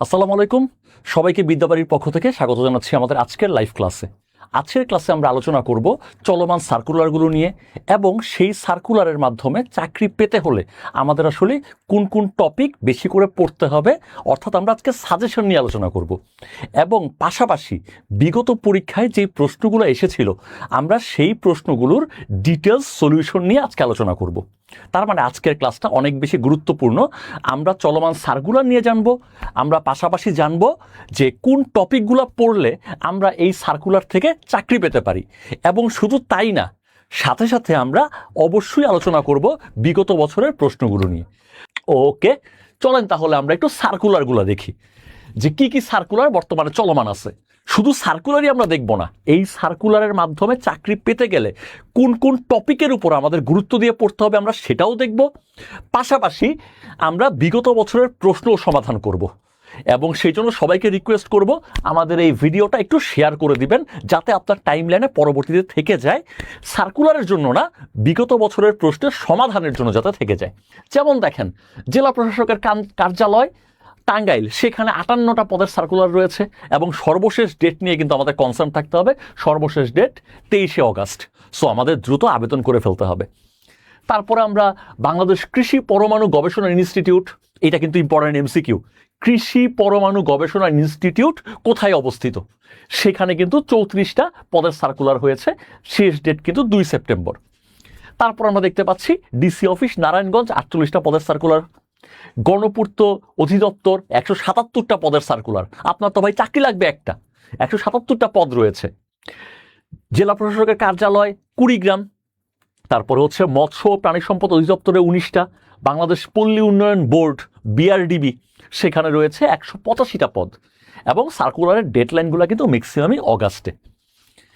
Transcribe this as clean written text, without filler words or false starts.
আসসালামু আলাইকুম। সবাইকে বিদ্যাবাড়ির পক্ষ থেকে স্বাগত জানাচ্ছি আমাদের আজকের লাইভ ক্লাসে। আজকের ক্লাসে আমরা আলোচনা করব চলমান সার্কুলারগুলো নিয়ে এবং সেই সার্কুলারের মাধ্যমে চাকরি পেতে হলে আমাদের আসলে কোন কোন টপিক বেশি করে পড়তে হবে, অর্থাৎ আমরা আজকে সাজেশন নিয়ে আলোচনা করব এবং পাশাপাশি বিগত পরীক্ষায় যেই প্রশ্নগুলো এসেছিল আমরা সেই প্রশ্নগুলোর ডিটেলস সলিউশন নিয়ে আজকে আলোচনা করব। তার মানে আজকের ক্লাসটা অনেক বেশি গুরুত্বপূর্ণ। আমরা চলমান সার্কুলার নিয়ে জানবো, আমরা পাশাপাশি জানবো যে কোন টপিকগুলো পড়লে আমরা এই সার্কুলার থেকে চাকরি পেতে পারি, এবং শুধু তাই না, সাথে সাথে আমরা অবশ্যই আলোচনা করব বিগত বছরের প্রশ্নগুলো নিয়ে। ওকে, চলেন তাহলে আমরা একটু সার্কুলারগুলো দেখি যে কি কি সার্কুলার বর্তমানে চলমান আছে। শুধু সার্কুলারই আমরা দেখব না, এই সার্কুলারের মাধ্যমে চাকরি পেতে গেলে কোন কোন টপিকের উপর আমাদের গুরুত্ব দিয়ে পড়তে হবে আমরা সেটাও দেখব। পাশাপাশি আমরা বিগত বছরের প্রশ্নও সমাধান করব এবং সেই জন্য সবাইকে রিকোয়েস্ট করব আমাদের এই ভিডিওটা একটু শেয়ার করে দিবেন, যাতে আপনার টাইমলাইনে পরবর্তীতে থেকে যায়, সার্কুলারের জন্য না, বিগত বছরের প্রশ্নের সমাধানের জন্য যাতে থেকে যায়। যেমন দেখেন, জেলা প্রশাসকের কার্যালয় টাঙ্গাইল, সেখানে 58টা পদের সার্কুলার রয়েছে এবং সর্বশেষ ডেট নিয়ে কিন্তু আমাদের কনসার্ন থাকতে হবে। সর্বশেষ ডেট 23শে অগাস্ট। সো আমাদের দ্রুত আবেদন করে ফেলতে হবে। তারপরে আমরা বাংলাদেশ কৃষি পরমাণু গবেষণা ইনস্টিটিউট, এটা কিন্তু ইম্পর্টেন্ট এমসিকিউ। কৃষি পরমাণু গবেষণা ইনস্টিটিউট কোথায় অবস্থিত? সেখানে কিন্তু 34টা পদের সার্কুলার হয়েছে, শেষ ডেট কিন্তু 2 সেপ্টেম্বর। তারপর আমরা দেখতে পাচ্ছি ডিসি অফিস নারায়ণগঞ্জ, 48টা পদের সার্কুলার। গণপূর্ত অধিদপ্তর 177টা পদের সার্কুলার। আপনার তো ভাই চাকরি লাগবে একটা, 177টা পদ রয়েছে। জেলা প্রশাসকের কার্যালয় কুড়িগ্রাম, তারপরে হচ্ছে মৎস্য ও প্রাণী সম্পদ অধিদপ্তরে 19টা, বাংলাদেশ পল্লী উন্নয়ন বোর্ড বিআরডিবি, সেখানে রয়েছে 185টা পদ এবং সার্কুলারের ডেডলাইনগুলো কিন্তু ম্যাক্সিমামই অগাস্টে।